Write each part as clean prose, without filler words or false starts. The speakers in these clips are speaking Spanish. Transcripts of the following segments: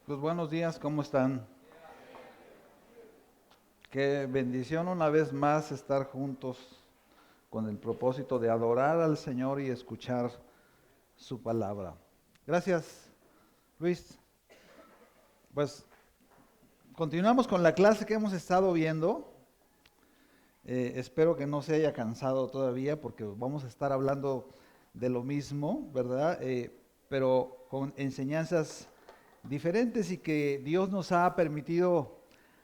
Pues buenos días, ¿cómo están? Qué bendición una vez más estar juntos con el propósito de adorar al Señor y escuchar su palabra. Gracias, Luis. Pues continuamos con la clase que hemos estado viendo. Espero que no se haya cansado todavía porque vamos a estar hablando de lo mismo, ¿verdad? Pero con enseñanzas diferentes y que Dios nos ha permitido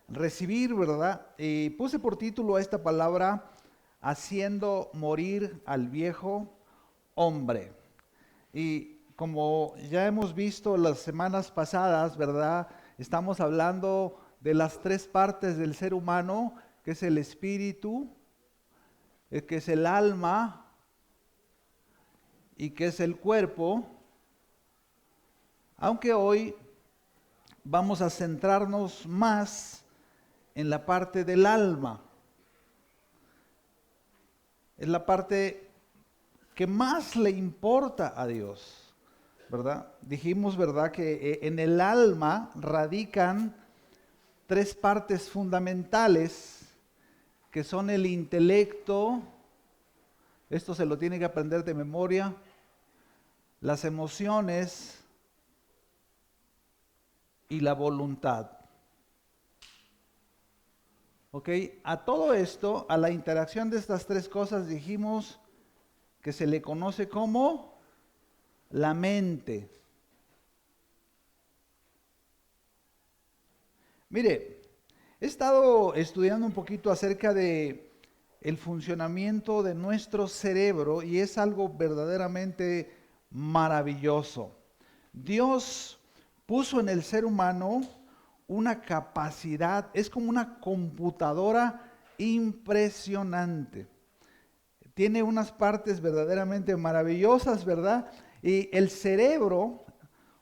recibir, ¿verdad? Y puse por título a esta palabra, haciendo morir al viejo hombre. Y como ya hemos visto las semanas pasadas, ¿verdad? Estamos hablando de las tres partes del ser humano, que es el espíritu, que es el alma y que es el cuerpo. Aunque hoy vamos a centrarnos más en la parte del alma. Es la parte que más le importa a Dios, ¿verdad? Dijimos, ¿verdad?, que en el alma radican tres partes fundamentales, que son el intelecto, esto se lo tiene que aprender de memoria, las emociones y la voluntad. ¿Ok? A todo esto, a la interacción de estas tres cosas, dijimos que se le conoce como la mente. Mire, he estado estudiando un poquito acerca de el funcionamiento de nuestro cerebro y es algo verdaderamente maravilloso. Dios puso en el ser humano una capacidad, es como una computadora impresionante. Tiene unas partes verdaderamente maravillosas, ¿verdad? Y el cerebro,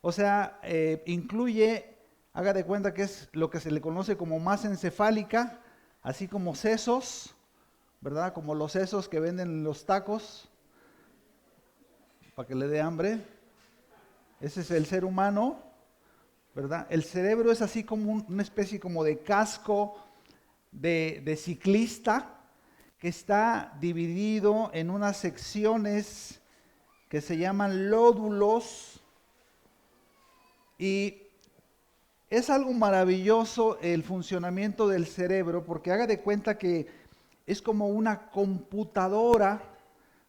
o sea, incluye, haga de cuenta que es lo que se le conoce como masa encefálica, así como sesos, ¿verdad? Como los sesos que venden en los tacos, para que le dé hambre. Ese es el ser humano, ¿verdad? El cerebro es así como una especie como de casco de ciclista que está dividido en unas secciones que se llaman lódulos y es algo maravilloso el funcionamiento del cerebro porque haga de cuenta que es como una computadora,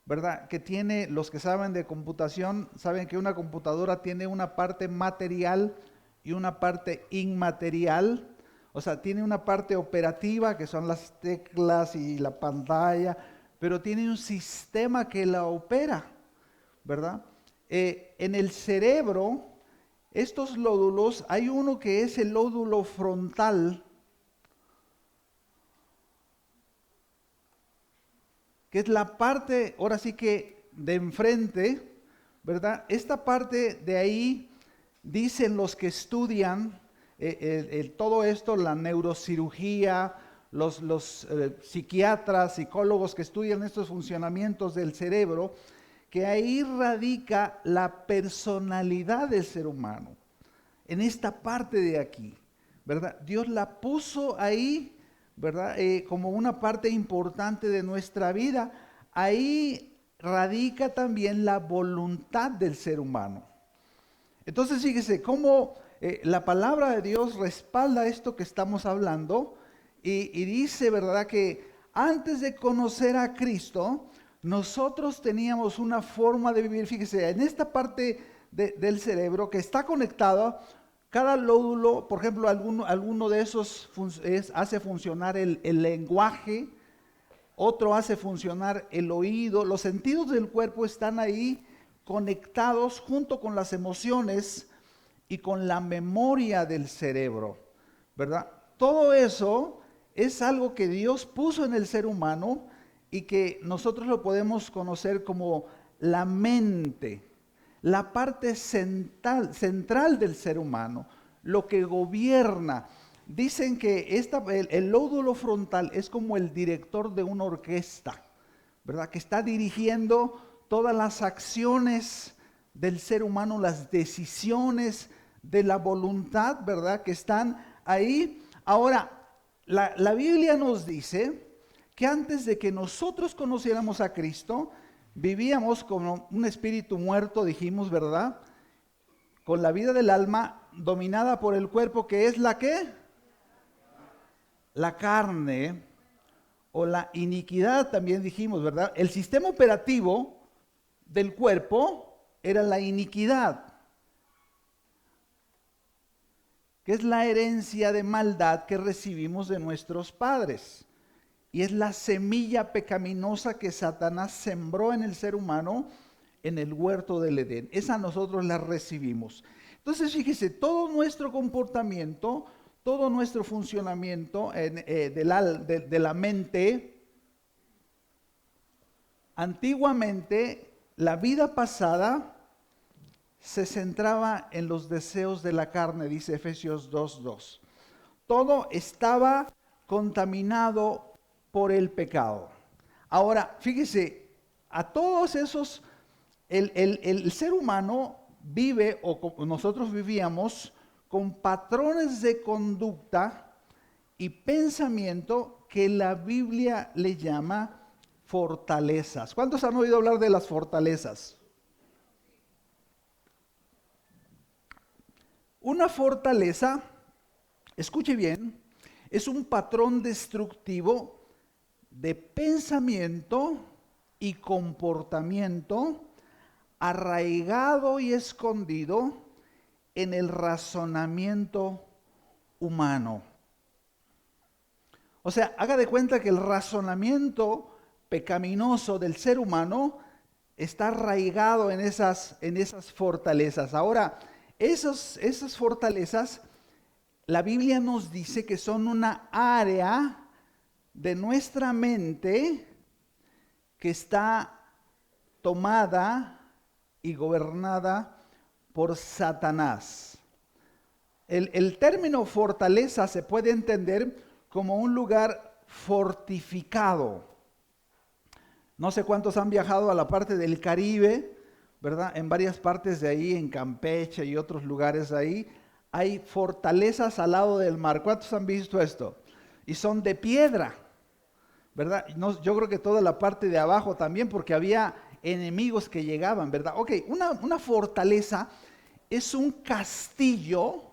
¿verdad? Que tiene, los que saben de computación, saben que una computadora tiene una parte material y una parte inmaterial. O sea, tiene una parte operativa, que son las teclas y la pantalla, pero tiene un sistema que la opera, ¿verdad? En el cerebro, estos lódulos, hay uno que es el lódulo frontal, que es la parte, ahora sí que de enfrente, ¿verdad? Esta parte de ahí, dicen los que estudian todo esto, la neurocirugía, los psiquiatras, psicólogos que estudian estos funcionamientos del cerebro, que ahí radica la personalidad del ser humano, en esta parte de aquí, ¿verdad? Dios la puso ahí, ¿verdad? Como una parte importante de nuestra vida. Ahí radica también la voluntad del ser humano. Entonces, fíjese cómo la palabra de Dios respalda esto que estamos hablando y dice, ¿verdad?, que antes de conocer a Cristo, nosotros teníamos una forma de vivir. Fíjese, en esta parte del cerebro que está conectada, cada lódulo, por ejemplo, alguno de esos hace funcionar el lenguaje, otro hace funcionar el oído. Los sentidos del cuerpo están ahí conectados junto con las emociones y con la memoria del cerebro, ¿verdad? Todo eso es algo que Dios puso en el ser humano y que nosotros lo podemos conocer como la mente, la parte central del ser humano, lo que gobierna. Dicen que el lódulo frontal es como el director de una orquesta, ¿verdad? Que está dirigiendo todas las acciones del ser humano, las decisiones de la voluntad, ¿verdad? Que están ahí. Ahora, la Biblia nos dice que antes de que nosotros conociéramos a Cristo, vivíamos como un espíritu muerto, dijimos, ¿verdad? Con la vida del alma dominada por el cuerpo, que es la ¿qué? La carne o la iniquidad, también dijimos, ¿verdad? El sistema operativo del cuerpo era la iniquidad, que es la herencia de maldad que recibimos de nuestros padres. Y es la semilla pecaminosa que Satanás sembró en el ser humano en el huerto del Edén. Esa nosotros la recibimos. Entonces, fíjese, todo nuestro comportamiento, todo nuestro funcionamiento de la mente, antiguamente, la vida pasada se centraba en los deseos de la carne, dice Efesios 2:2. Todo estaba contaminado por el pecado. Ahora, fíjese, a todos esos, el ser humano vive, o nosotros vivíamos, con patrones de conducta y pensamiento que la Biblia le llama fortalezas. ¿Cuántos han oído hablar de las fortalezas? Una fortaleza, escuche bien, es un patrón destructivo de pensamiento y comportamiento arraigado y escondido en el razonamiento humano. O sea, haga de cuenta que el razonamiento pecaminoso del ser humano está arraigado en esas fortalezas. Ahora, esas fortalezas, la Biblia nos dice que son una área de nuestra mente que está tomada y gobernada por Satanás. El término fortaleza se puede entender como un lugar fortificado. No sé cuántos han viajado a la parte del Caribe, ¿verdad? En varias partes de ahí, en Campeche y otros lugares ahí, hay fortalezas al lado del mar. ¿Cuántos han visto esto? Y son de piedra, ¿verdad? No, yo creo que toda la parte de abajo también, porque había enemigos que llegaban, ¿verdad? Ok, una fortaleza es un castillo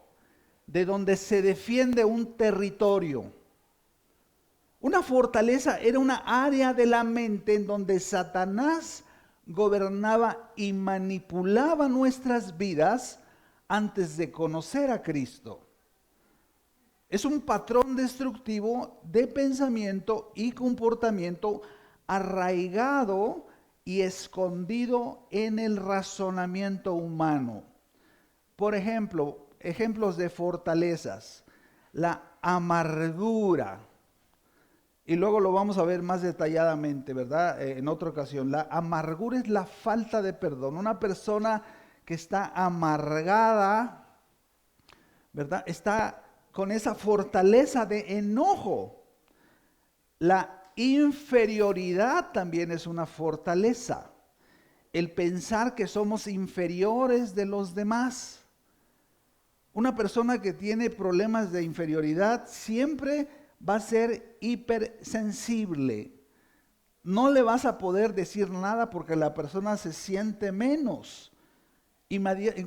de donde se defiende un territorio. Una fortaleza era una área de la mente en donde Satanás gobernaba y manipulaba nuestras vidas antes de conocer a Cristo. Es un patrón destructivo de pensamiento y comportamiento arraigado y escondido en el razonamiento humano. Por ejemplo, ejemplos de fortalezas: la amargura. Y luego lo vamos a ver más detalladamente, ¿verdad? En otra ocasión. La amargura es la falta de perdón. Una persona que está amargada, ¿verdad? Está con esa fortaleza de enojo. La inferioridad también es una fortaleza. El pensar que somos inferiores de los demás. Una persona que tiene problemas de inferioridad siempre va a ser hipersensible. No le vas a poder decir nada porque la persona se siente menos.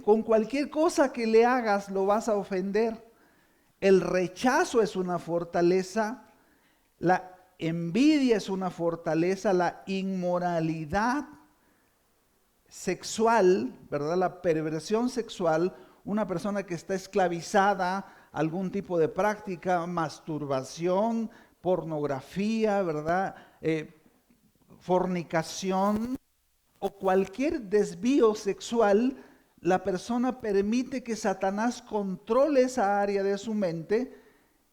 Con cualquier cosa que le hagas lo vas a ofender. El rechazo es una fortaleza, la envidia es una fortaleza, la inmoralidad sexual, ¿verdad? La perversión sexual, una persona que está esclavizada a algún tipo de práctica, masturbación, pornografía, ¿verdad? Fornicación o cualquier desvío sexual, la persona permite que Satanás controle esa área de su mente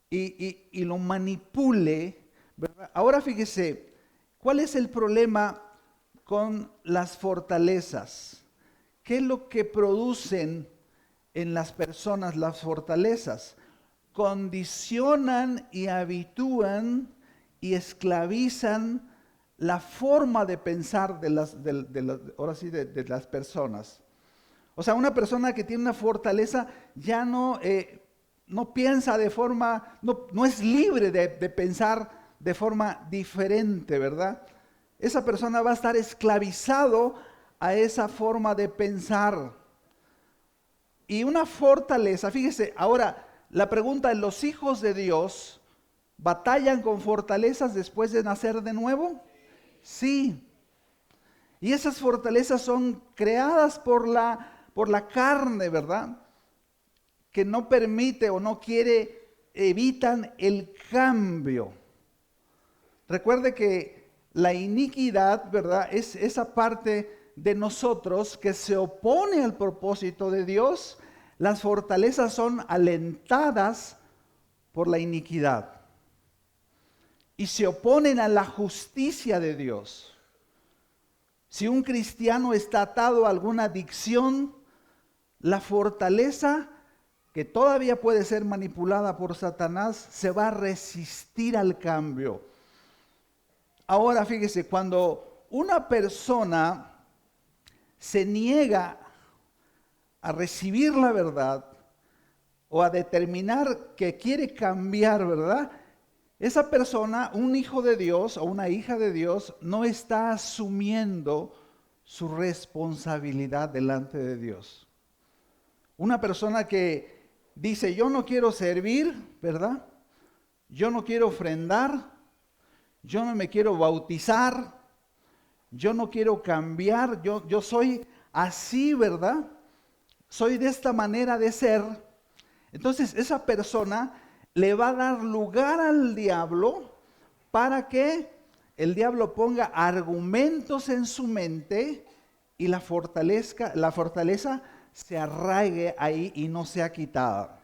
y lo manipule, ¿verdad? Ahora fíjese, ¿cuál es el problema con las fortalezas? ¿Qué es lo que producen en las personas las fortalezas? Condicionan y habitúan y esclavizan la forma de pensar de las personas. O sea, una persona que tiene una fortaleza ya no piensa de forma, no es libre de pensar de forma diferente, ¿verdad? Esa persona va a estar esclavizado a esa forma de pensar. Y una fortaleza, fíjese, ahora la pregunta es, ¿los hijos de Dios batallan con fortalezas después de nacer de nuevo? Sí. Y esas fortalezas son creadas por la carne, ¿verdad? Que no permite o no quiere, evitan el cambio. Recuerde que la iniquidad, ¿verdad? Es esa parte de nosotros que se opone al propósito de Dios. Las fortalezas son alentadas por la iniquidad y se oponen a la justicia de Dios. Si un cristiano está atado a alguna adicción, la fortaleza que todavía puede ser manipulada por Satanás se va a resistir al cambio. Ahora fíjese, cuando una persona se niega a recibir la verdad o a determinar que quiere cambiar, ¿verdad? Esa persona, un hijo de Dios o una hija de Dios, no está asumiendo su responsabilidad delante de Dios. Una persona que dice, yo no quiero servir, ¿verdad? Yo no quiero ofrendar, yo no me quiero bautizar, yo no quiero cambiar, yo soy así, ¿verdad? Soy de esta manera de ser. Entonces esa persona le va a dar lugar al diablo para que el diablo ponga argumentos en su mente y la fortaleza se arraigue ahí y no sea quitada.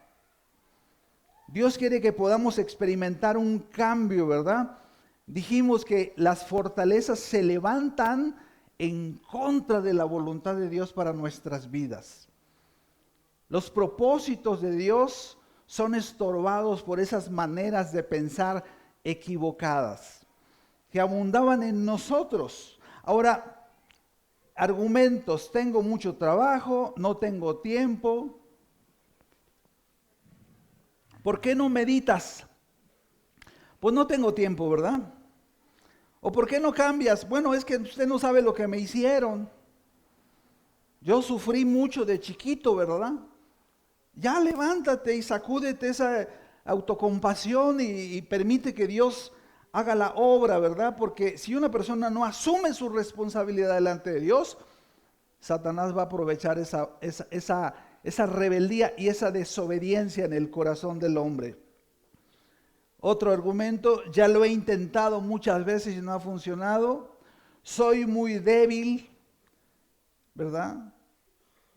Dios quiere que podamos experimentar un cambio, ¿verdad? Dijimos que las fortalezas se levantan en contra de la voluntad de Dios para nuestras vidas. Los propósitos de Dios son estorbados por esas maneras de pensar equivocadas que abundaban en nosotros. Ahora, argumentos, tengo mucho trabajo, no tengo tiempo. ¿Por qué no meditas? Pues no tengo tiempo, ¿verdad? ¿O por qué no cambias? Bueno, es que usted no sabe lo que me hicieron. Yo sufrí mucho de chiquito, ¿verdad? Ya levántate y sacúdete esa autocompasión y permite que Dios haga la obra, ¿verdad? Porque si una persona no asume su responsabilidad delante de Dios, Satanás va a aprovechar esa rebeldía y esa desobediencia en el corazón del hombre. Otro argumento, ya lo he intentado muchas veces y no ha funcionado. Soy muy débil, ¿verdad?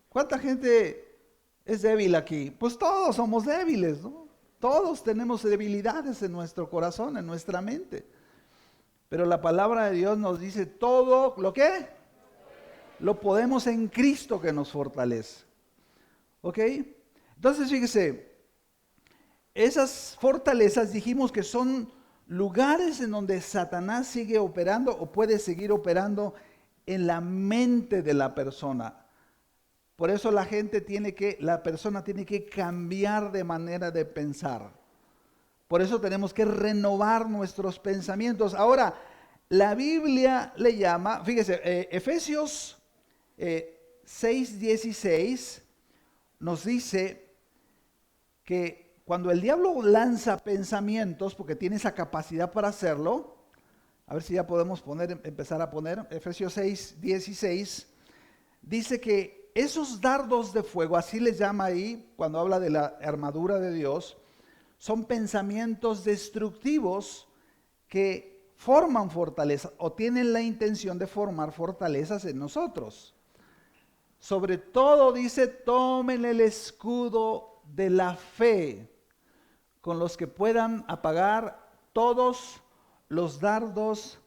¿Cuánta gente es débil aquí? Pues todos somos débiles, ¿no? Todos tenemos debilidades en nuestro corazón, en nuestra mente. Pero la palabra de Dios nos dice todo, ¿lo qué? Lo podemos en Cristo que nos fortalece. ¿Ok? Entonces fíjese, esas fortalezas dijimos que son lugares en donde Satanás sigue operando o puede seguir operando en la mente de la persona. Por eso la persona tiene que cambiar de manera de pensar. Por eso tenemos que renovar nuestros pensamientos. Ahora, la Biblia le llama, fíjese, Efesios 6:16 nos dice que cuando el diablo lanza pensamientos, porque tiene esa capacidad para hacerlo, a ver si ya podemos empezar a poner, Efesios 6:16, dice que esos dardos de fuego, así les llama ahí, cuando habla de la armadura de Dios, son pensamientos destructivos que forman fortalezas o tienen la intención de formar fortalezas en nosotros. Sobre todo dice, tomen el escudo de la fe, con los que puedan apagar todos los dardos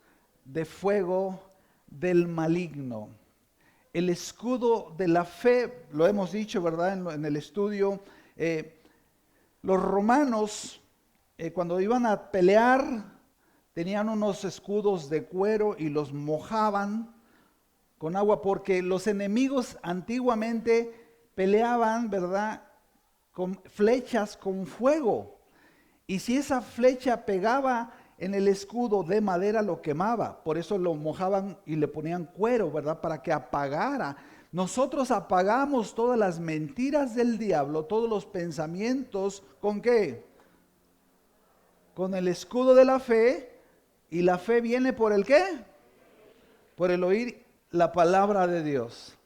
de fuego del maligno. El escudo de la fe, lo hemos dicho, ¿verdad? En el estudio, los romanos, cuando iban a pelear, tenían unos escudos de cuero y los mojaban con agua, porque los enemigos antiguamente peleaban, ¿verdad?, con flechas con fuego. Y si esa flecha pegaba en el escudo de madera, lo quemaba. Por eso lo mojaban y le ponían cuero, ¿verdad?, para que apagara. Nosotros apagamos todas las mentiras del diablo, todos los pensamientos, ¿con qué? Con el escudo de la fe. ¿Y la fe viene por el qué? Por el oír la palabra de Dios.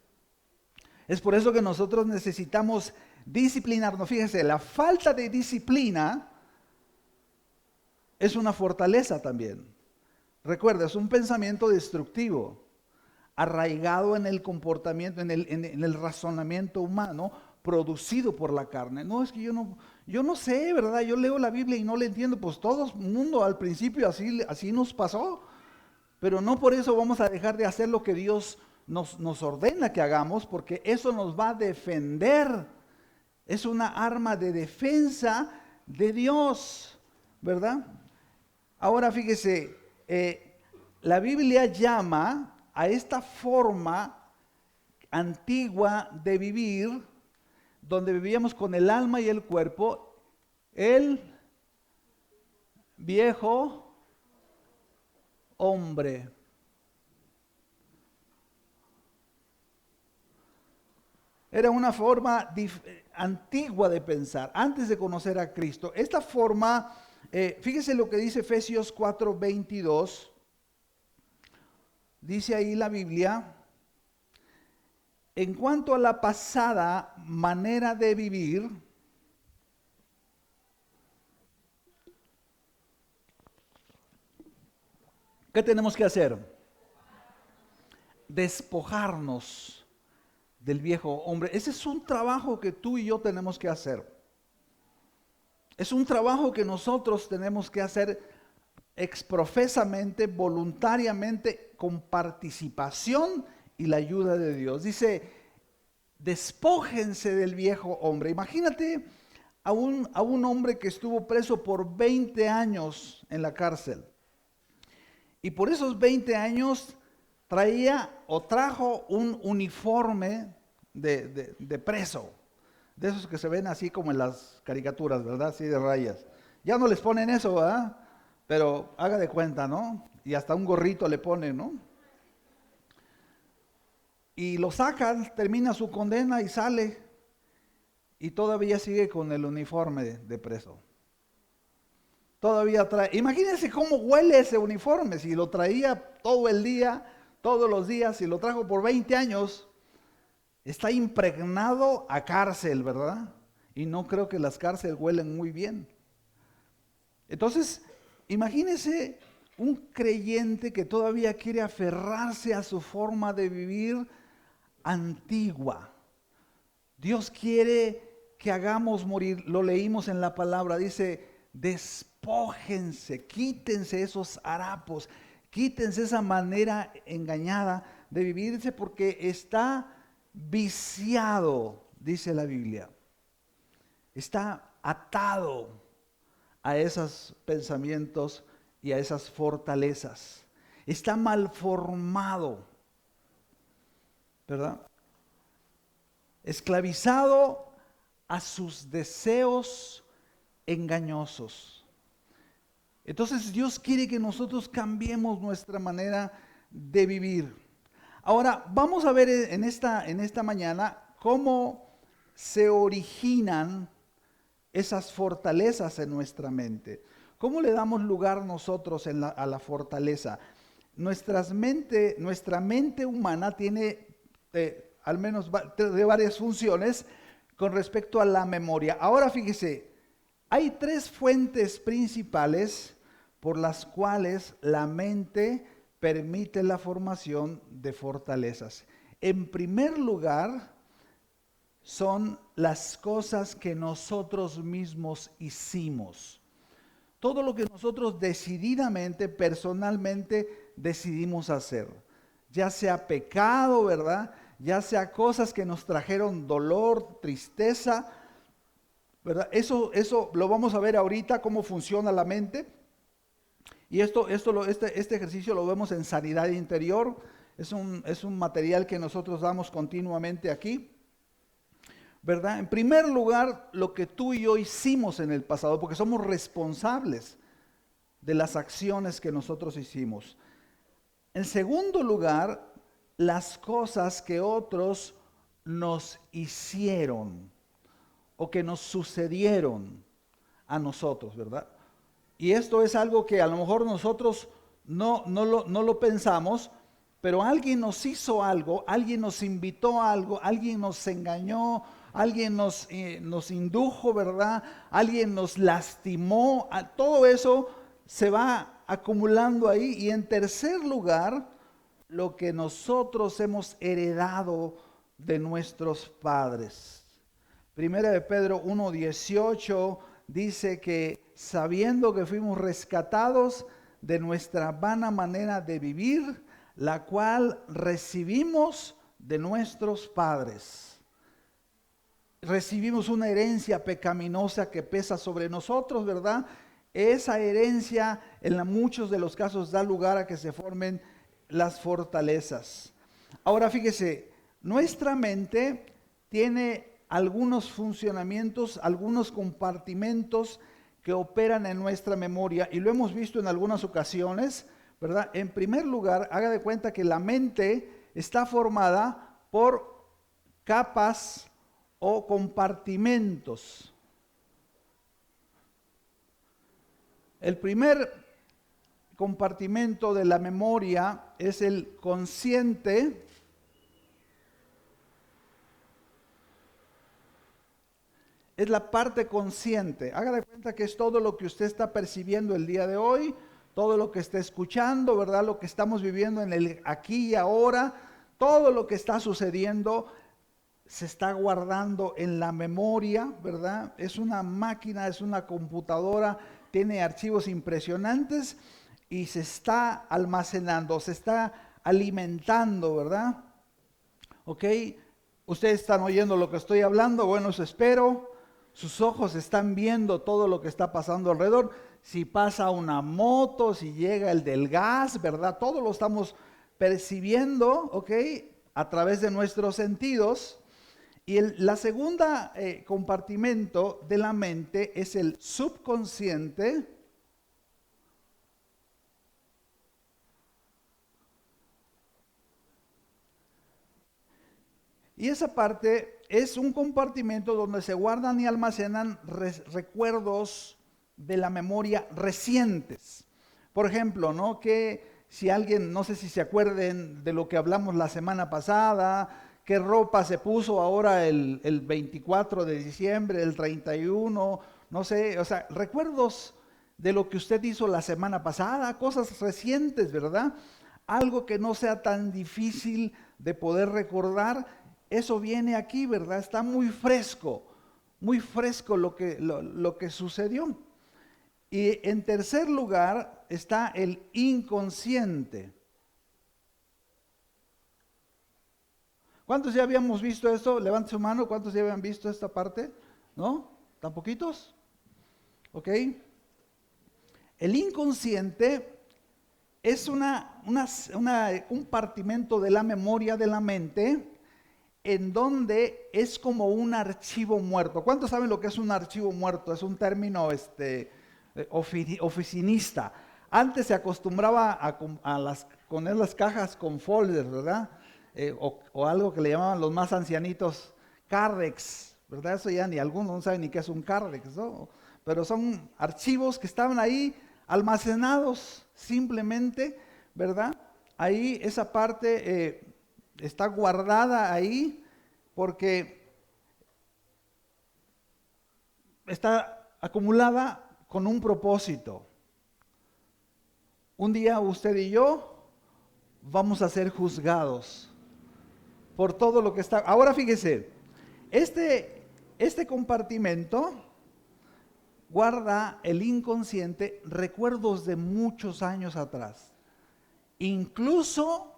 Es por eso que nosotros necesitamos disciplinarnos. Fíjese, la falta de disciplina es una fortaleza también. Recuerda, es un pensamiento destructivo, arraigado en el comportamiento, en el razonamiento humano, producido por la carne. No, es que yo no sé, ¿verdad? Yo leo la Biblia y no le entiendo. Pues todo el mundo al principio así nos pasó. Pero no por eso vamos a dejar de hacer lo que Dios nos ordena que hagamos, porque eso nos va a defender. Es una arma de defensa de Dios, ¿verdad? Ahora fíjese, la Biblia llama a esta forma antigua de vivir, donde vivíamos con el alma y el cuerpo, el viejo hombre. Era una forma antigua de pensar, antes de conocer a Cristo. Esta forma, fíjese lo que dice Efesios 4:22. Dice ahí la Biblia: en cuanto a la pasada manera de vivir, ¿qué tenemos que hacer? Despojarnos del viejo hombre. Ese es un trabajo que tú y yo tenemos que hacer. Es un trabajo que nosotros tenemos que hacer exprofesamente, voluntariamente, con participación y la ayuda de Dios. Dice, despójense del viejo hombre. Imagínate a un hombre que estuvo preso por 20 años en la cárcel. Y por esos 20 años trajo un uniforme de preso, de esos que se ven así como en las caricaturas, ¿verdad? Así de rayas. Ya no les ponen eso, ¿verdad? Pero haga de cuenta, ¿no? Y hasta un gorrito le ponen, ¿no? Y lo sacan, termina su condena y sale. Y todavía sigue con el uniforme de preso. Todavía trae. Imagínense cómo huele ese uniforme. Si lo traía todo el día, todos los días, si lo trajo por 20 años, está impregnado a cárcel, ¿verdad? Y no creo que las cárceles huelen muy bien. Entonces, imagínense un creyente que todavía quiere aferrarse a su forma de vivir antigua. Dios quiere que hagamos morir, lo leímos en la palabra, dice, despójense, quítense esos harapos, quítense esa manera engañada de vivir, dice, porque está viciado, dice la Biblia, está atado a esos pensamientos y a esas fortalezas, está mal formado, ¿verdad? Esclavizado a sus deseos engañosos. Entonces Dios quiere que nosotros cambiemos nuestra manera de vivir. Ahora vamos a ver en esta mañana cómo se originan esas fortalezas en nuestra mente. ¿Cómo le damos lugar nosotros a la fortaleza? Nuestra mente humana tiene al menos de varias funciones con respecto a la memoria. Ahora fíjese, hay 3 fuentes principales por las cuales la mente permite la formación de fortalezas. En primer lugar, son las cosas que nosotros mismos hicimos. Todo lo que nosotros decididamente, personalmente decidimos hacer. Ya sea pecado, ¿verdad? Ya sea cosas que nos trajeron dolor, tristeza, ¿verdad? Eso lo vamos a ver ahorita, cómo funciona la mente. Y este ejercicio lo vemos en sanidad interior, es un material que nosotros damos continuamente aquí, ¿verdad? En primer lugar, lo que tú y yo hicimos en el pasado, porque somos responsables de las acciones que nosotros hicimos. En segundo lugar, las cosas que otros nos hicieron o que nos sucedieron a nosotros, ¿verdad? Y esto es algo que a lo mejor nosotros no lo pensamos, pero alguien nos hizo algo, alguien nos invitó a algo, alguien nos engañó, alguien nos indujo, ¿verdad? Alguien nos lastimó. Todo eso se va acumulando ahí. Y en tercer lugar, lo que nosotros hemos heredado de nuestros padres. Primera de Pedro 1:18 dice que sabiendo que fuimos rescatados de nuestra vana manera de vivir, la cual recibimos de nuestros padres. Recibimos una herencia pecaminosa que pesa sobre nosotros, ¿verdad? Esa herencia en muchos de los casos da lugar a que se formen las fortalezas. Ahora fíjese, nuestra mente tiene algunos funcionamientos, algunos compartimentos que operan en nuestra memoria y lo hemos visto en algunas ocasiones, ¿verdad? En primer lugar, haga de cuenta que la mente está formada por capas o compartimentos. El primer compartimento de la memoria es el consciente. Es la parte consciente. Haga de cuenta que es todo lo que usted está percibiendo el día de hoy, todo lo que está escuchando, ¿verdad? Lo que estamos viviendo en el aquí y ahora, todo lo que está sucediendo se está guardando en la memoria, ¿verdad? Es una máquina, es una computadora, tiene archivos impresionantes y se está almacenando, se está alimentando, ¿verdad? ¿Ok? Ustedes están oyendo lo que estoy hablando, bueno, eso espero. Sus ojos están viendo todo lo que está pasando alrededor. Si pasa una moto, si llega el del gas, ¿verdad? Todo lo estamos percibiendo, ¿ok? A través de nuestros sentidos. Y la segunda compartimento de la mente es el subconsciente. Y esa parte es un compartimento donde se guardan y almacenan recuerdos de la memoria recientes. Por ejemplo, ¿no? Que si alguien, no sé si se acuerden de lo que hablamos la semana pasada, qué ropa se puso ahora el 24 de diciembre, el 31, no sé, o sea, recuerdos de lo que usted hizo la semana pasada, cosas recientes, ¿verdad? Algo que no sea tan difícil de poder recordar. Eso viene aquí, ¿verdad? Está muy fresco lo que sucedió. Y en tercer lugar está el inconsciente. ¿Cuántos ya habíamos visto esto? Levante su mano, ¿cuántos ya habían visto esta parte? ¿No? ¿Tan poquitos? ¿Ok? El inconsciente es un compartimento de la memoria de la mente en donde es como un archivo muerto. ¿Cuántos saben lo que es un archivo muerto? Es un término oficinista. Antes se acostumbraba a poner las cajas con folders, ¿verdad? O algo que le llamaban los más ancianitos Cardex, ¿verdad? Eso ya ni algunos no saben ni qué es un Cardex, ¿no? Pero son archivos que estaban ahí almacenados simplemente, ¿verdad? Ahí esa parte está guardada ahí porque está acumulada con un propósito. Un día usted y yo vamos a ser juzgados por todo lo que está. Ahora fíjese, este compartimento guarda el inconsciente recuerdos de muchos años atrás, incluso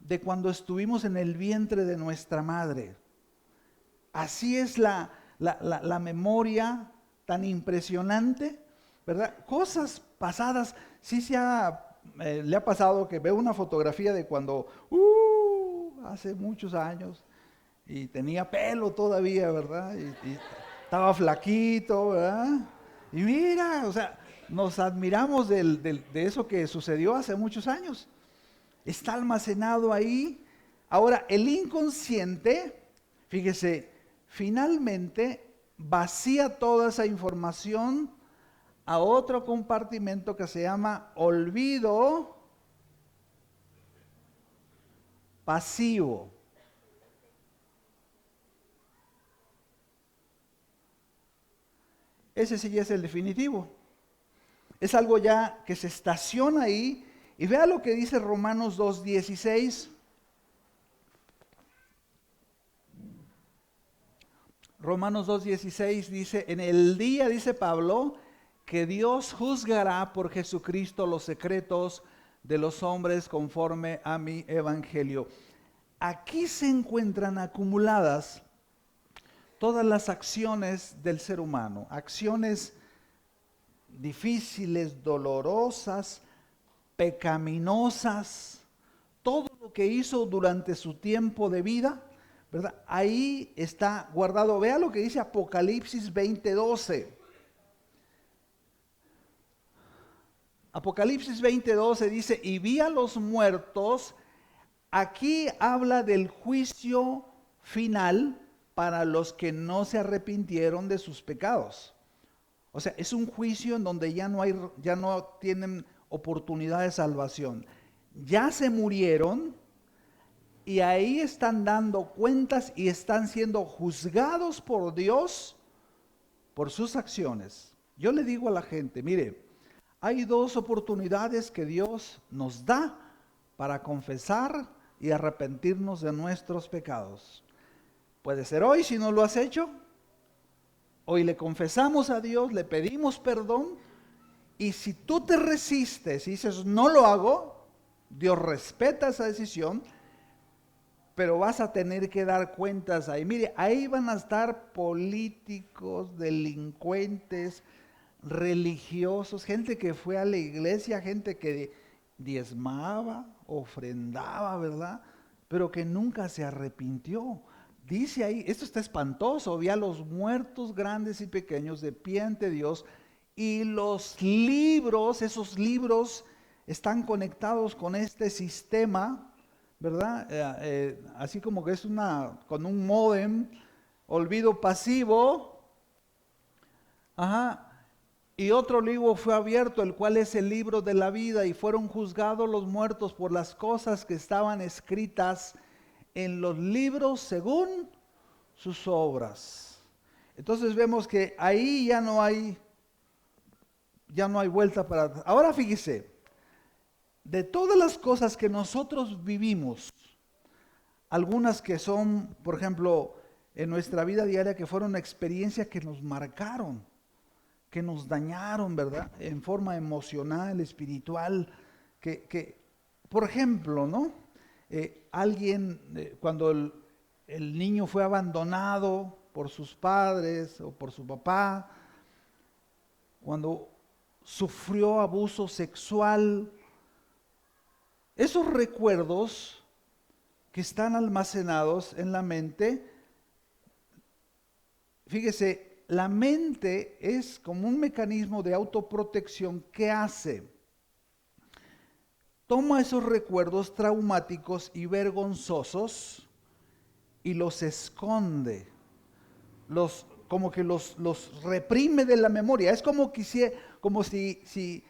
de cuando estuvimos en el vientre de nuestra madre. Así es la memoria tan impresionante, ¿verdad? Cosas pasadas, sí se ha le ha pasado que veo una fotografía de cuando, hace muchos años, y tenía pelo todavía, ¿verdad? Y estaba flaquito, ¿verdad? Y mira, o sea, nos admiramos de eso que sucedió hace muchos años. Está almacenado ahí. Ahora, el inconsciente, fíjese, finalmente vacía toda esa información a otro compartimento que se llama olvido pasivo. Ese sí ya es el definitivo. Es algo ya que se estaciona ahí. Y vea lo que dice Romanos 2:16. Romanos 2:16 dice, en el día, dice Pablo, que Dios juzgará por Jesucristo los secretos de los hombres conforme a mi evangelio. Aquí se encuentran acumuladas todas las acciones del ser humano, acciones difíciles, dolorosas, pecaminosas, todo lo que hizo durante su tiempo de vida, ¿verdad? Ahí está guardado. Vea lo que dice Apocalipsis 20:12. Apocalipsis 20:12 dice, y vi a los muertos. Aquí habla del juicio final para los que no se arrepintieron de sus pecados. O sea, es un juicio en donde ya no tienen oportunidad de salvación. Ya se murieron y ahí están dando cuentas y están siendo juzgados por Dios por sus acciones. Yo le digo a la gente, mire, hay dos oportunidades que Dios nos da para confesar y arrepentirnos de nuestros pecados. Puede ser hoy si no lo has hecho. Hoy le confesamos a Dios, le pedimos perdón. Y si tú te resistes y dices, no lo hago, Dios respeta esa decisión, pero vas a tener que dar cuentas ahí. Mire, ahí van a estar políticos, delincuentes, religiosos, gente que fue a la iglesia, gente que diezmaba, ofrendaba, ¿verdad? Pero que nunca se arrepintió. Dice ahí, esto está espantoso, vi a los muertos grandes y pequeños de pie ante Dios, y los libros, esos libros están conectados con este sistema, ¿verdad? Así como que es con un módem, olvido pasivo. Ajá. Y otro libro fue abierto, el cual es el libro de la vida, y fueron juzgados los muertos por las cosas que estaban escritas en los libros según sus obras. Entonces vemos que ahí ya no hay vuelta para atrás. Ahora fíjese, de todas las cosas que nosotros vivimos, algunas que son, por ejemplo, en nuestra vida diaria, que fueron experiencias que nos marcaron, que nos dañaron, ¿verdad? En forma emocional, espiritual, por ejemplo, ¿no? Alguien, cuando el niño fue abandonado por sus padres o por su papá, cuando sufrió abuso sexual, esos recuerdos que están almacenados en la mente, fíjese, la mente es como un mecanismo de autoprotección que hace. Toma esos recuerdos traumáticos y vergonzosos y los esconde, como que los reprime de la memoria. Es como si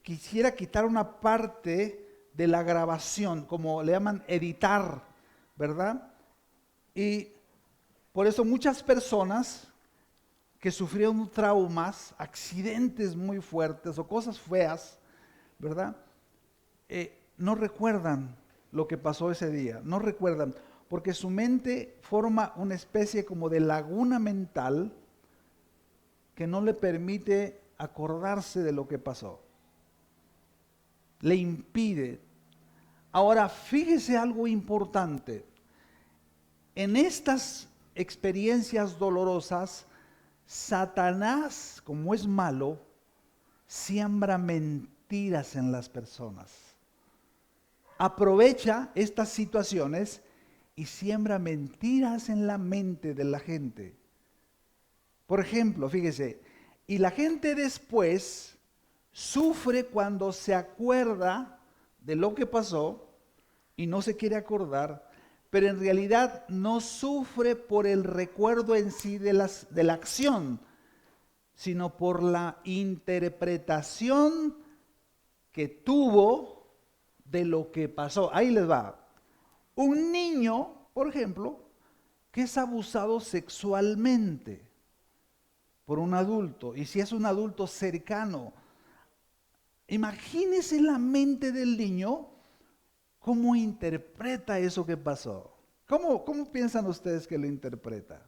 quisiera quitar una parte de la grabación, como le llaman editar, ¿verdad? Y por eso muchas personas que sufrieron traumas, accidentes muy fuertes o cosas feas, ¿verdad? No recuerdan lo que pasó ese día, no recuerdan, porque su mente forma una especie como de laguna mental que no le permite acordarse de lo que pasó. Le impide. Ahora, fíjese algo importante. En estas experiencias dolorosas, Satanás, como es malo, siembra mentiras mentiras en las personas. Aprovecha estas situaciones y siembra mentiras en la mente de la gente. Por ejemplo, fíjese, y la gente después sufre cuando se acuerda de lo que pasó y no se quiere acordar, pero en realidad no sufre por el recuerdo en sí de la acción, sino por la interpretación que tuvo de lo que pasó. Ahí les va. Un niño, por ejemplo, que es abusado sexualmente por un adulto, y si es un adulto cercano, imagínense la mente del niño, cómo interpreta eso que pasó. ¿Cómo piensan ustedes que lo interpreta?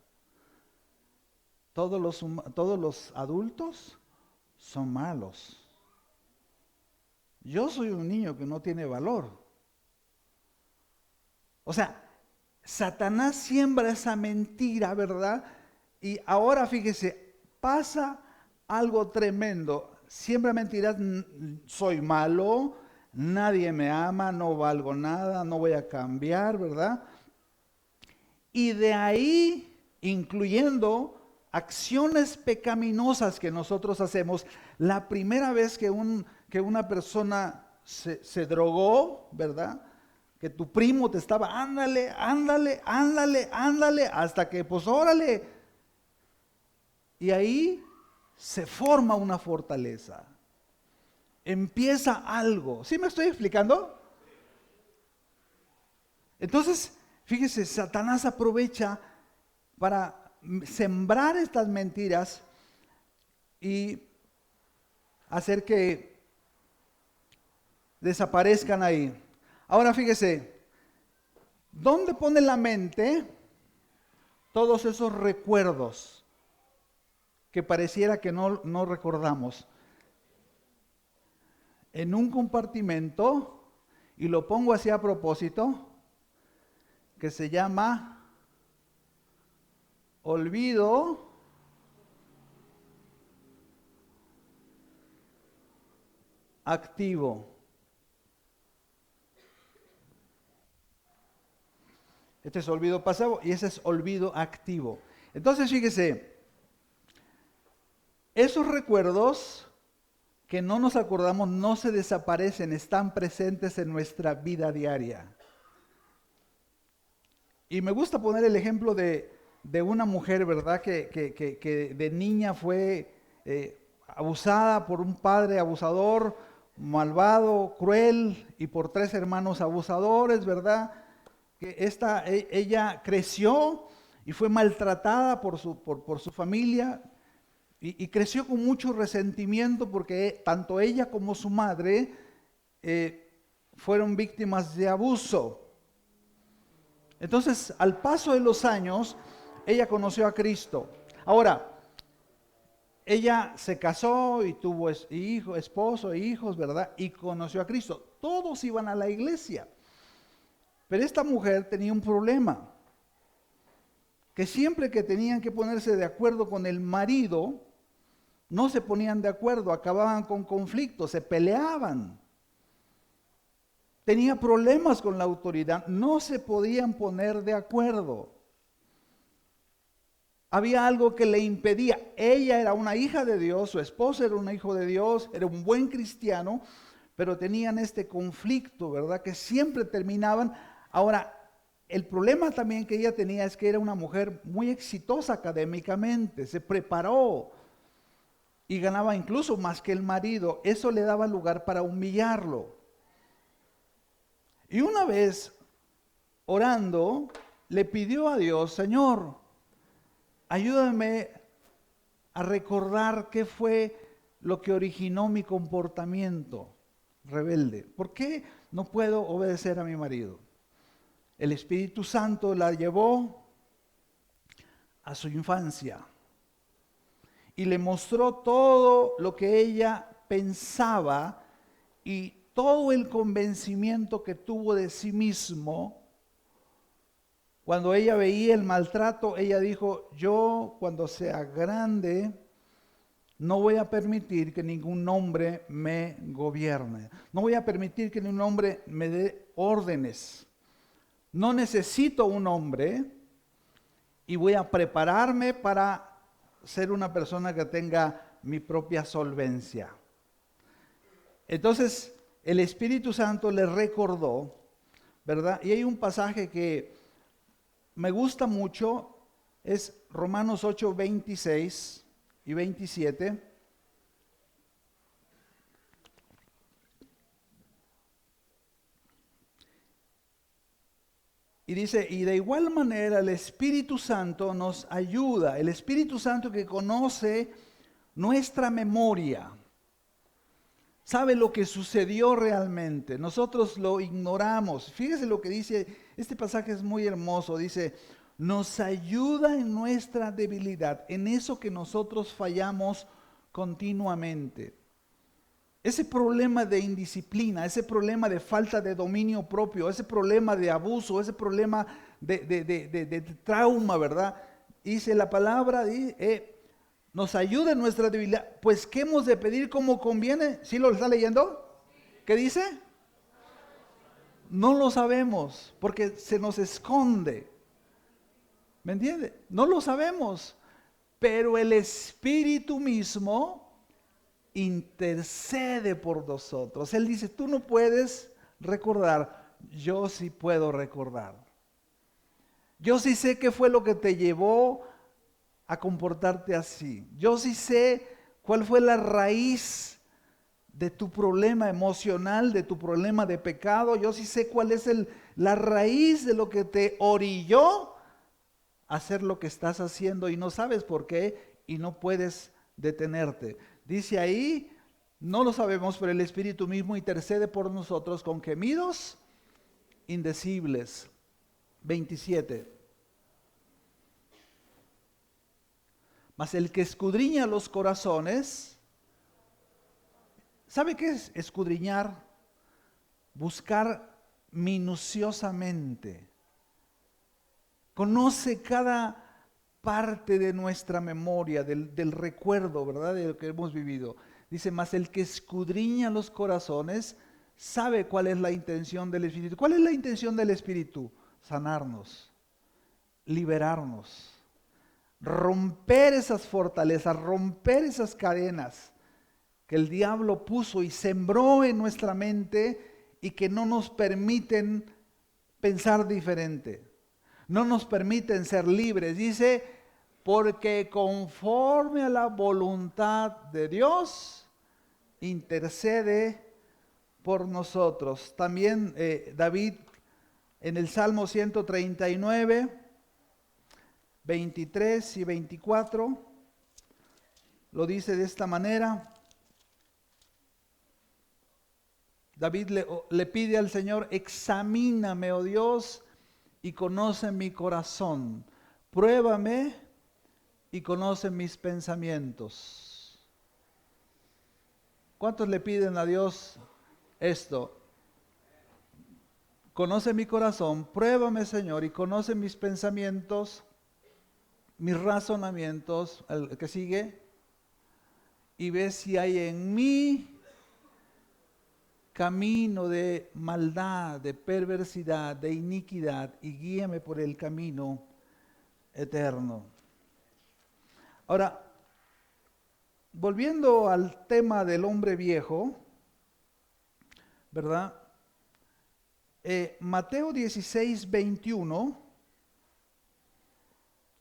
Todos los adultos son malos. Yo soy un niño que no tiene valor. O sea, Satanás siembra esa mentira, ¿verdad? Y ahora fíjese, pasa algo tremendo. Siembra mentiras, soy malo, nadie me ama, no valgo nada, no voy a cambiar, ¿verdad? Y de ahí, incluyendo acciones pecaminosas que nosotros hacemos, la primera vez que una persona se drogó, ¿verdad? Que tu primo te estaba, ándale, hasta que pues órale. Y ahí se forma una fortaleza. Empieza algo. ¿Sí me estoy explicando? Entonces, fíjese, Satanás aprovecha para sembrar estas mentiras y hacer que desaparezcan ahí. Ahora fíjese, ¿dónde pone la mente todos esos recuerdos que pareciera que no recordamos? En un compartimento, y lo pongo así a propósito, que se llama olvido activo. Este es olvido pasivo y ese es olvido activo. Entonces, fíjese, esos recuerdos que no nos acordamos no se desaparecen, están presentes en nuestra vida diaria. Y me gusta poner el ejemplo de una mujer, ¿verdad? Que de niña fue abusada por un padre abusador, malvado, cruel, y por 3 hermanos abusadores, ¿verdad? Que ella creció y fue maltratada por su familia y creció con mucho resentimiento porque tanto ella como su madre fueron víctimas de abuso. Entonces, al paso de los años, ella conoció a Cristo. Ahora, ella se casó y tuvo esposo e hijos, ¿verdad? Y conoció a Cristo. Todos iban a la iglesia. Pero esta mujer tenía un problema, que siempre que tenían que ponerse de acuerdo con el marido, no se ponían de acuerdo, acababan con conflictos, se peleaban. Tenía problemas con la autoridad, no se podían poner de acuerdo. Había algo que le impedía. Ella era una hija de Dios, su esposo era un hijo de Dios, era un buen cristiano, pero tenían este conflicto, ¿verdad? Que siempre terminaban. Ahora, el problema también que ella tenía es que era una mujer muy exitosa académicamente, se preparó y ganaba incluso más que el marido. Eso le daba lugar para humillarlo. Y una vez, orando, le pidió a Dios, Señor, ayúdame a recordar qué fue lo que originó mi comportamiento rebelde. ¿Por qué no puedo obedecer a mi marido? El Espíritu Santo la llevó a su infancia y le mostró todo lo que ella pensaba y todo el convencimiento que tuvo de sí mismo. Cuando ella veía el maltrato, ella dijo, yo cuando sea grande no voy a permitir que ningún hombre me gobierne. No voy a permitir que ningún hombre me dé órdenes. No necesito un hombre y voy a prepararme para ser una persona que tenga mi propia solvencia. Entonces, el Espíritu Santo le recordó, ¿verdad? Y hay un pasaje que me gusta mucho, es Romanos 8, 26 y 27. Y dice, y de igual manera el Espíritu Santo nos ayuda, el Espíritu Santo que conoce nuestra memoria, sabe lo que sucedió realmente, nosotros lo ignoramos. Fíjese lo que dice, este pasaje es muy hermoso, dice, nos ayuda en nuestra debilidad, en eso que nosotros fallamos continuamente. Ese problema de indisciplina, ese problema de falta de dominio propio, ese problema de abuso, ese problema de trauma, ¿verdad? Dice la palabra, nos ayuda en nuestra debilidad. Pues, ¿qué hemos de pedir como conviene? ¿Sí lo está leyendo? ¿Qué dice? No lo sabemos, porque se nos esconde. ¿Me entiende? No lo sabemos, pero el Espíritu mismo intercede por nosotros. Él dice, tú no puedes recordar, yo sí puedo recordar. Yo sí sé qué fue lo que te llevó a comportarte así. Yo sí sé cuál fue la raíz de tu problema emocional, de tu problema de pecado. Yo sí sé cuál es la raíz de lo que te orilló a hacer lo que estás haciendo y no sabes por qué y no puedes detenerte. Dice ahí, no lo sabemos, pero el Espíritu mismo intercede por nosotros con gemidos indecibles. 27. Mas el que escudriña los corazones, ¿sabe qué es escudriñar? Buscar minuciosamente. Conoce cada parte de nuestra memoria, del recuerdo, ¿verdad? De lo que hemos vivido. Dice, mas el que escudriña los corazones sabe cuál es la intención del Espíritu. ¿Cuál es la intención del Espíritu? Sanarnos, liberarnos, romper esas fortalezas, romper esas cadenas que el diablo puso y sembró en nuestra mente y que no nos permiten pensar diferente. No nos permiten ser libres. Dice, porque conforme a la voluntad de Dios, intercede por nosotros. También David en el Salmo 139, 23 y 24, lo dice de esta manera. David le pide al Señor, examíname, oh Dios, y conoce mi corazón. Pruébame y conoce mis pensamientos. ¿Cuántos le piden a Dios esto? Conoce mi corazón, pruébame, Señor, y conoce mis pensamientos, mis razonamientos, el que sigue, y ve si hay en mí camino de maldad, de perversidad, de iniquidad, y guíame por el camino eterno. Ahora, volviendo al tema del hombre viejo, ¿verdad? Mateo 16, 21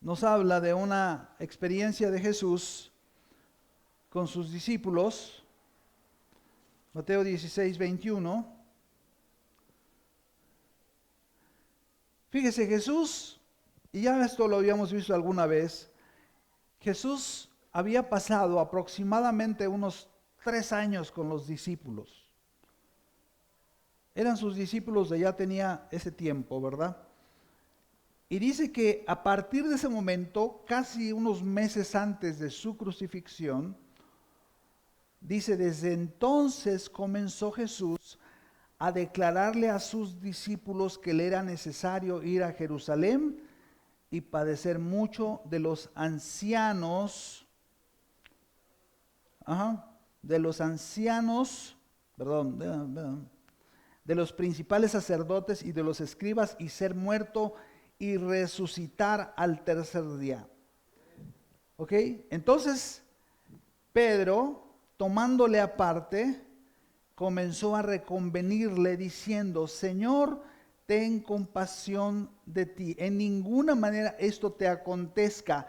nos habla de una experiencia de Jesús con sus discípulos. Mateo 16, 21. Fíjese, Jesús, y ya esto lo habíamos visto alguna vez, Jesús había pasado aproximadamente unos 3 años con los discípulos. Eran sus discípulos de ya tenía ese tiempo, ¿verdad? Y dice que a partir de ese momento, casi unos meses antes de su crucifixión, dice, desde entonces comenzó Jesús a declararle a sus discípulos que le era necesario ir a Jerusalén y padecer mucho de los ancianos de los ancianos, de los principales sacerdotes y de los escribas, y ser muerto y resucitar al tercer día. ¿Ok? Entonces, Pedro, tomándole aparte, comenzó a reconvenirle diciendo: Señor, ten compasión de ti, en ninguna manera esto te acontezca.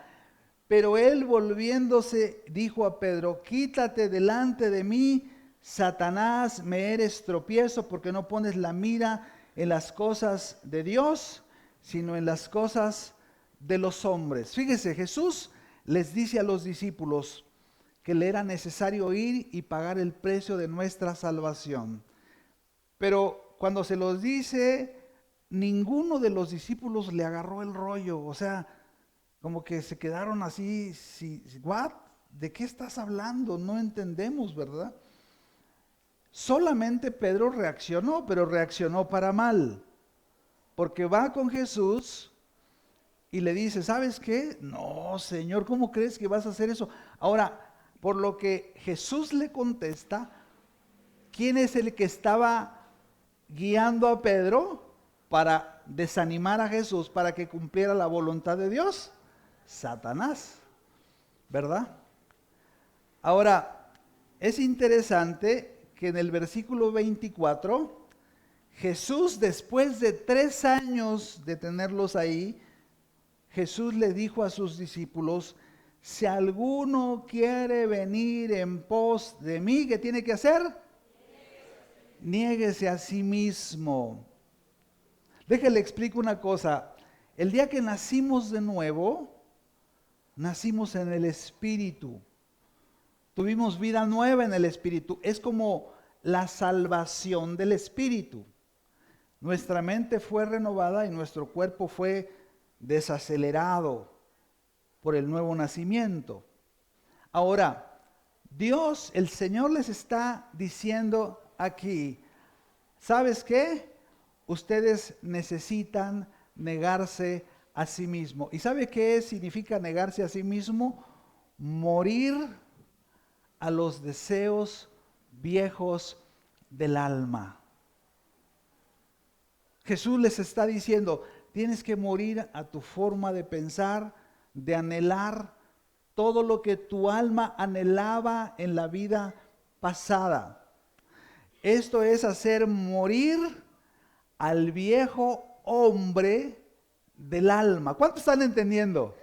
Pero él, volviéndose, dijo a Pedro: quítate delante de mí, Satanás, me eres tropiezo, porque no pones la mira en las cosas de Dios, sino en las cosas de los hombres. Fíjese, Jesús les dice a los discípulos que le era necesario ir y pagar el precio de nuestra salvación. Pero cuando se los dice, ninguno de los discípulos le agarró el rollo. O sea, como que se quedaron así, ¿what? ¿De qué estás hablando? No entendemos, ¿verdad? Solamente Pedro reaccionó, pero reaccionó para mal. Porque va con Jesús y le dice: ¿sabes qué? No, Señor, ¿cómo crees que vas a hacer eso? Ahora, por lo que Jesús le contesta, ¿quién es el que estaba guiando a Pedro para desanimar a Jesús para que cumpliera la voluntad de Dios? Satanás, ¿verdad? Ahora, es interesante que en el versículo 24, Jesús, después de 3 años de tenerlos ahí, Jesús le dijo a sus discípulos: si alguno quiere venir en pos de mí, ¿qué tiene que hacer? Niéguese a sí mismo. Déjale explico una cosa. El día que nacimos de nuevo, nacimos en el Espíritu. Tuvimos vida nueva en el Espíritu. Es como la salvación del Espíritu. Nuestra mente fue renovada y nuestro cuerpo fue desacelerado por el nuevo nacimiento. Ahora, Dios, el Señor, les está diciendo aquí: ¿sabes qué? Ustedes necesitan negarse a sí mismo. ¿Y sabe qué significa negarse a sí mismo? Morir a los deseos viejos del alma. Jesús les está diciendo: tienes que morir a tu forma de pensar, de anhelar todo lo que tu alma anhelaba en la vida pasada. Esto es hacer morir al viejo hombre del alma. ¿Cuántos están entendiendo?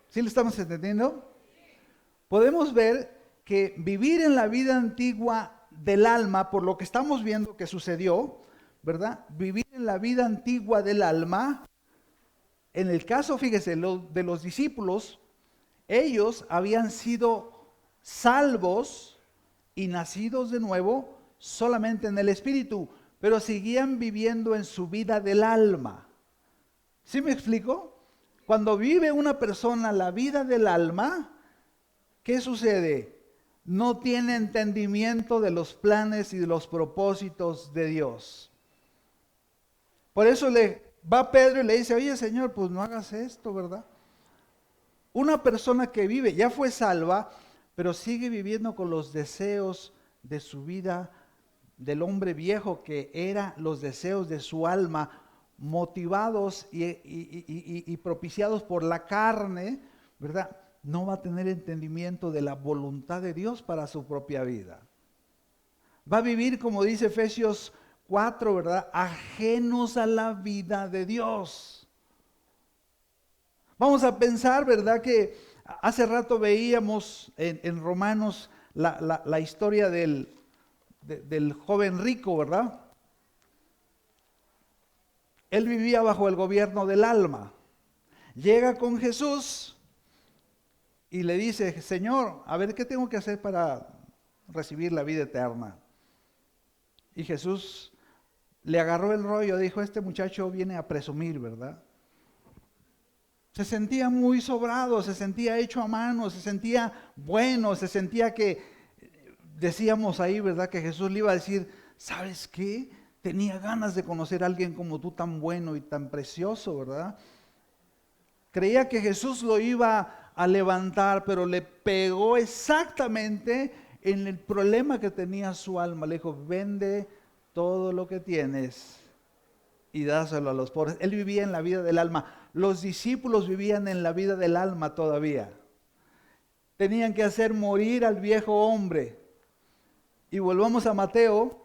¿Sí lo estamos entendiendo? Podemos ver que vivir en la vida antigua del alma, por lo que estamos viendo que sucedió, ¿verdad? Vivir en la vida antigua del alma, en el caso, fíjese, de los discípulos, ellos habían sido salvos y nacidos de nuevo solamente en el Espíritu, pero seguían viviendo en su vida del alma. ¿Sí me explico? Cuando vive una persona la vida del alma, ¿qué sucede? No tiene entendimiento de los planes y de los propósitos de Dios. Por eso va Pedro y le dice: oye, Señor, pues no hagas esto, ¿verdad? Una persona que vive, ya fue salva, pero sigue viviendo con los deseos de su vida, del hombre viejo, que eran los deseos de su alma, motivados y propiciados por la carne, ¿verdad? No va a tener entendimiento de la voluntad de Dios para su propia vida. Va a vivir, como dice Efesios 4, ¿verdad? Ajenos a la vida de Dios. Vamos a pensar, ¿verdad? Que hace rato veíamos en Romanos la historia del joven rico, ¿verdad? Él vivía bajo el gobierno del alma. Llega con Jesús y le dice: Señor, a ver, ¿qué tengo que hacer para recibir la vida eterna? Y Jesús le agarró el rollo, dijo: este muchacho viene a presumir, ¿verdad? Se sentía muy sobrado, se sentía hecho a mano, se sentía bueno, se sentía que, decíamos ahí, ¿verdad? Que Jesús le iba a decir: ¿sabes qué? Tenía ganas de conocer a alguien como tú, tan bueno y tan precioso, ¿verdad? Creía que Jesús lo iba a levantar, pero le pegó exactamente en el problema que tenía su alma. Le dijo, vende todo lo que tienes y dáselo a los pobres. Él vivía en la vida del alma. Los discípulos vivían en la vida del alma todavía. Tenían que hacer morir al viejo hombre. Y volvamos a Mateo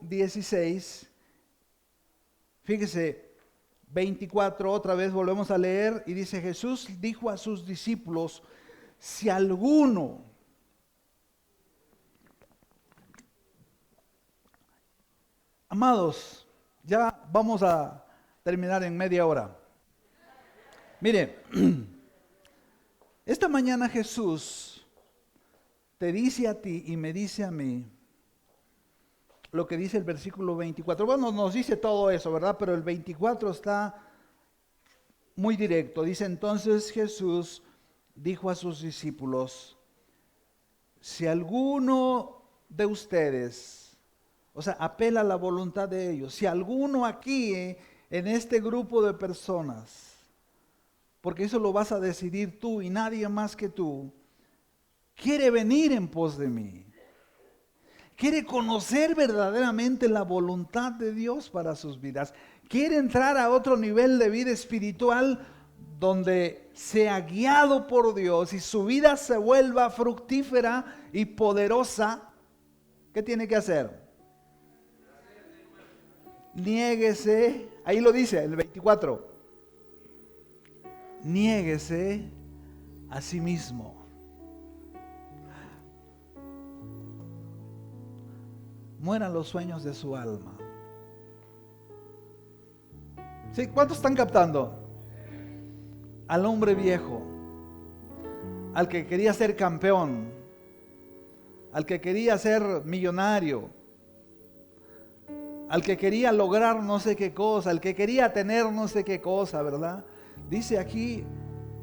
16. Fíjese, 24, otra vez volvemos a leer y dice, Jesús dijo a sus discípulos, si alguno, amados, ya vamos a terminar en media hora. Mire, esta mañana Jesús te dice a ti y me dice a mí lo que dice el versículo 24. Bueno, nos dice todo eso, ¿verdad? Pero el 24 está muy directo. Dice, entonces Jesús dijo a sus discípulos, si alguno de ustedes, o sea, apela a la voluntad de ellos, si alguno aquí en este grupo de personas, porque eso lo vas a decidir tú y nadie más que tú, quiere venir en pos de mí, quiere conocer verdaderamente la voluntad de Dios para sus vidas, quiere entrar a otro nivel de vida espiritual donde sea guiado por Dios y su vida se vuelva fructífera y poderosa, ¿qué tiene que hacer? Niéguese, ahí lo dice el 24, niéguese a sí mismo. Mueran los sueños de su alma. ¿Sí? ¿Cuántos están captando? Al hombre viejo, al que quería ser campeón, al que quería ser millonario, al que quería lograr no sé qué cosa, al que quería tener no sé qué cosa, ¿verdad? Dice aquí,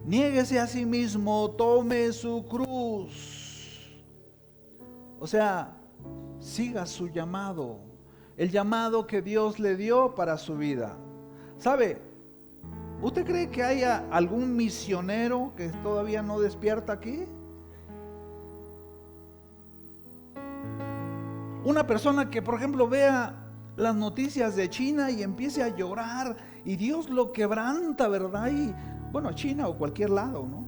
niéguese a sí mismo, tome su cruz. O sea, siga su llamado, el llamado que Dios le dio para su vida. ¿Sabe? ¿Usted cree que haya algún misionero que todavía no despierta aquí? Una persona que, por ejemplo, vea las noticias de China y empiece a llorar y Dios lo quebranta, ¿verdad? Y bueno, China o cualquier lado, ¿no?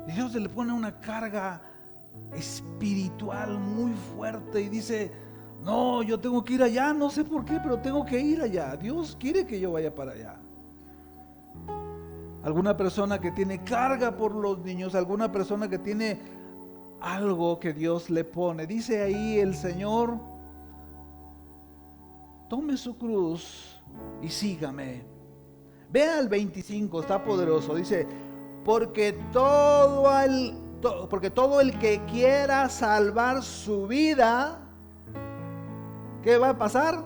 Y Dios le pone una carga espiritual muy fuerte y dice, no, yo tengo que ir allá, no sé por qué, pero tengo que ir allá. Dios quiere que yo vaya para allá. Alguna persona que tiene carga por los niños, alguna persona que tiene algo que Dios le pone. Dice ahí el Señor, tome su cruz y sígame. Vea el 25, está poderoso. Dice, porque todo el que quiera salvar su vida, ¿qué va a pasar?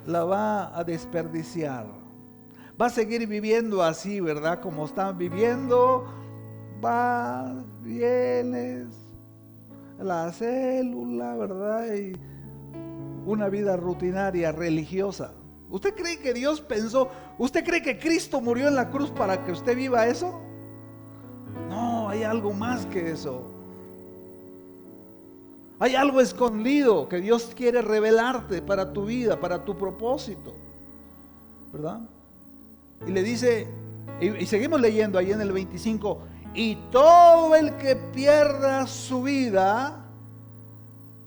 La va a desperdiciar. Va a seguir viviendo así, ¿verdad? Como están viviendo. Vas, vienes, la célula, ¿verdad? Y una vida rutinaria, religiosa. ¿Usted cree que Dios pensó? ¿Usted cree que Cristo murió en la cruz para que usted viva eso? No, hay algo más que eso. Hay algo escondido que Dios quiere revelarte para tu vida, para tu propósito, ¿verdad? Y le dice, y seguimos leyendo ahí en el 25, y todo el que pierda su vida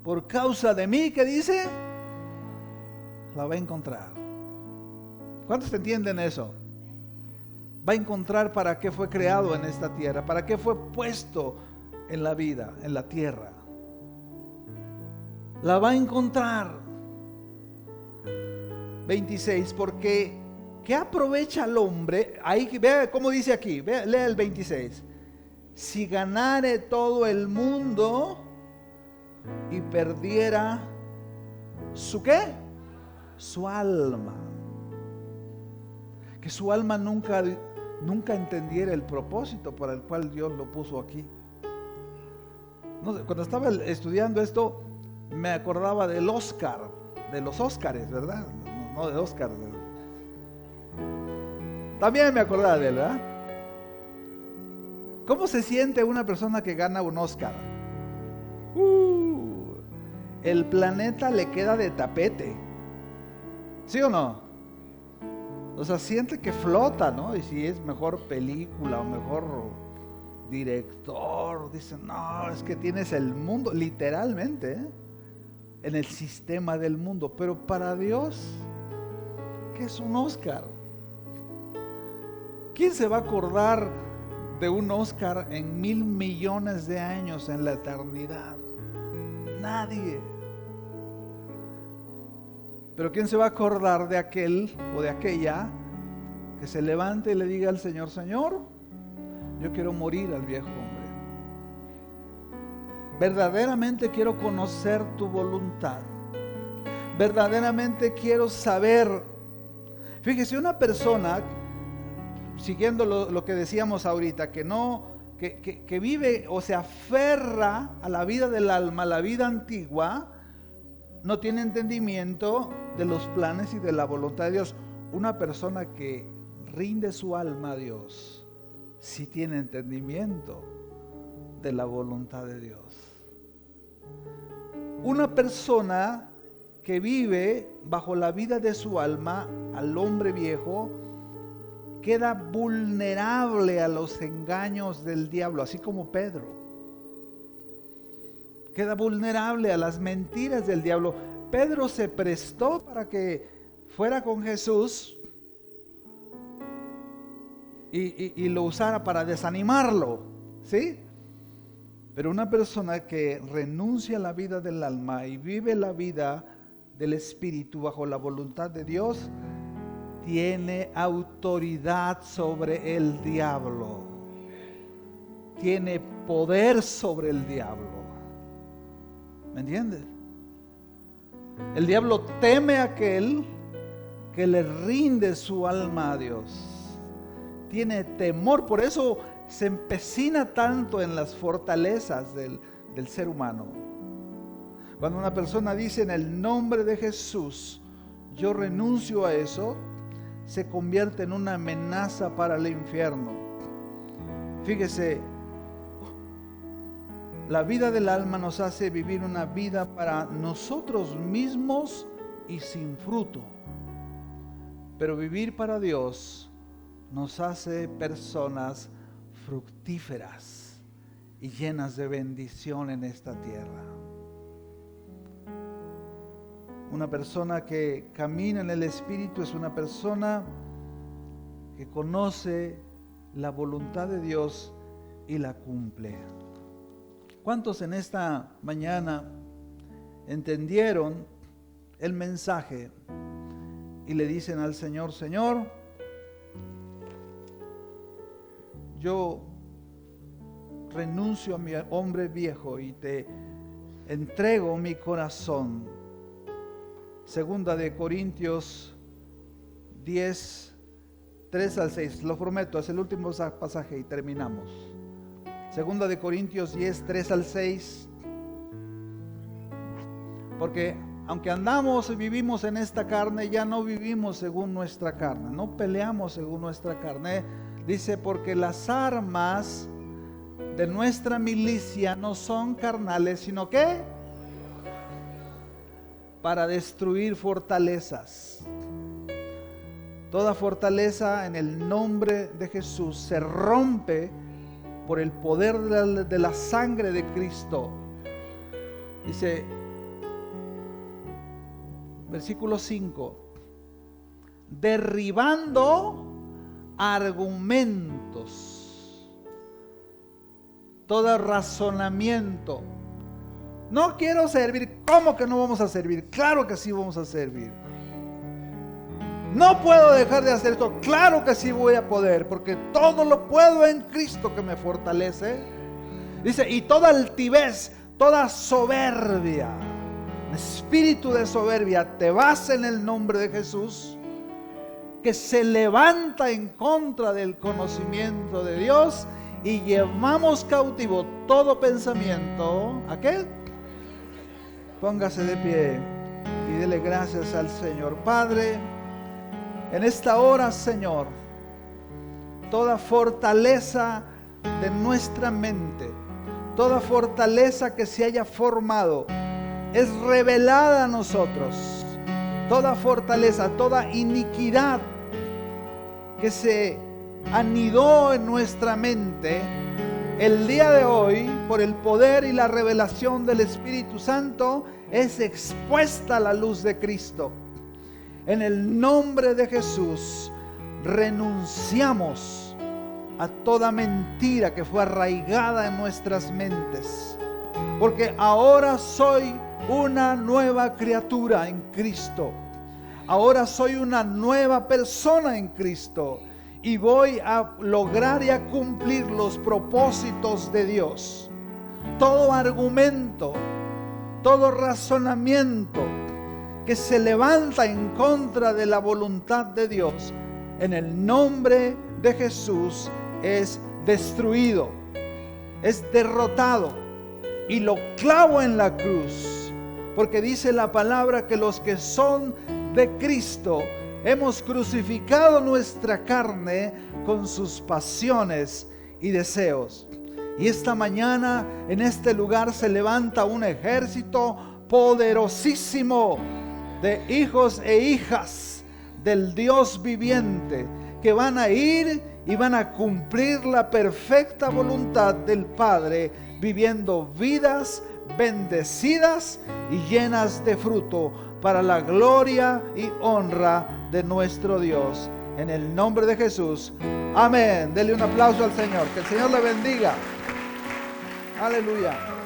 por causa de mí, ¿qué dice? La va a encontrar. ¿Cuántos entienden eso? Va a encontrar para qué fue creado en esta tierra, para qué fue puesto en la vida, en la tierra. La va a encontrar. 26, porque ¿qué aprovecha el hombre? Ahí vea cómo dice aquí, lea el 26. Si ganare todo el mundo y perdiera ¿su qué? Su alma. Que su alma nunca entendiera el propósito para el cual Dios lo puso aquí. No sé, cuando estaba estudiando esto, me acordaba del Oscar, de los Óscares, ¿verdad? No de Oscar. También me acordaba de él, ¿verdad? ¿Cómo se siente una persona que gana un Oscar? El planeta le queda de tapete. ¿Sí o no? O sea, siente que flota, ¿no? Y si es mejor película o mejor director, dicen, no, es que tienes el mundo, literalmente, en el sistema del mundo. Pero para Dios, ¿qué es un Oscar? ¿Quién se va a acordar de un Oscar en 1,000 millones de años en la eternidad? Nadie. Pero ¿quién se va a acordar de aquel o de aquella que se levante y le diga al Señor, Señor, yo quiero morir al viejo hombre? Verdaderamente quiero conocer tu voluntad. Verdaderamente quiero saber. Fíjese, una persona, siguiendo lo que decíamos ahorita, que vive o se aferra a la vida del alma, la vida antigua, no tiene entendimiento de los planes y de la voluntad de Dios. Una persona que rinde su alma a Dios, sí tiene entendimiento de la voluntad de Dios. Una persona que vive bajo la vida de su alma, al hombre viejo, queda vulnerable a los engaños del diablo, así como Pedro. Queda vulnerable a las mentiras del diablo. Pedro se prestó para que fuera con Jesús y lo usara para desanimarlo, ¿sí? Pero una persona que renuncia a la vida del alma y vive la vida del espíritu bajo la voluntad de Dios, tiene autoridad sobre el diablo. Tiene poder sobre el diablo. ¿Me entiendes? El diablo teme a aquel que le rinde su alma a Dios. Tiene temor, por eso se empecina tanto en las fortalezas del ser humano. Cuando una persona dice en el nombre de Jesús, yo renuncio a eso, se convierte en una amenaza para el infierno. Fíjese, la vida del alma nos hace vivir una vida para nosotros mismos y sin fruto. Pero vivir para Dios nos hace personas fructíferas y llenas de bendición en esta tierra. Una persona que camina en el Espíritu es una persona que conoce la voluntad de Dios y la cumple. ¿Cuántos en esta mañana entendieron el mensaje y le dicen al Señor, Señor, yo renuncio a mi hombre viejo y te entrego mi corazón? Segunda de Corintios 10, 3 al 6, lo prometo, es el último pasaje y terminamos. Segunda de Corintios 10, 3 al 6. Porque aunque andamos y vivimos en esta carne, ya no vivimos según nuestra carne, no peleamos según nuestra carne. Dice, porque las armas de nuestra milicia no son carnales, sino que para destruir fortalezas. Toda fortaleza en el nombre de Jesús se rompe por el poder de la sangre de Cristo. Dice, versículo 5, derribando argumentos, todo razonamiento. No quiero servir. ¿Cómo que no vamos a servir? Claro que sí vamos a servir. No puedo dejar de hacer esto. Claro que sí voy a poder, porque todo lo puedo en Cristo que me fortalece. Dice, y toda altivez, toda soberbia, espíritu de soberbia, te vas en el nombre de Jesús, que se levanta en contra del conocimiento de Dios, y llevamos cautivo todo pensamiento. ¿A qué? Póngase de pie y dele gracias al Señor. Padre, en esta hora, Señor, toda fortaleza de nuestra mente, toda fortaleza que se haya formado, es revelada a nosotros. Toda fortaleza, toda iniquidad que se anidó en nuestra mente, el día de hoy, por el poder y la revelación del Espíritu Santo, es expuesta a la luz de Cristo. En el nombre de Jesús, renunciamos a toda mentira que fue arraigada en nuestras mentes. Porque ahora soy una nueva criatura en Cristo. Ahora soy una nueva persona en Cristo. Y voy a lograr y a cumplir los propósitos de Dios. Todo argumento, todo razonamiento que se levanta en contra de la voluntad de Dios, en el nombre de Jesús es destruido, es derrotado, y lo clavo en la cruz, porque dice la palabra que los que son de Cristo hemos crucificado nuestra carne con sus pasiones y deseos. Y esta mañana en este lugar se levanta un ejército poderosísimo de hijos e hijas del Dios viviente, que van a ir y van a cumplir la perfecta voluntad del Padre, viviendo vidas bendecidas y llenas de fruto para la gloria y honra de nuestro Dios. En el nombre de Jesús. Amén. Dele un aplauso al Señor. Que el Señor le bendiga. Aleluya.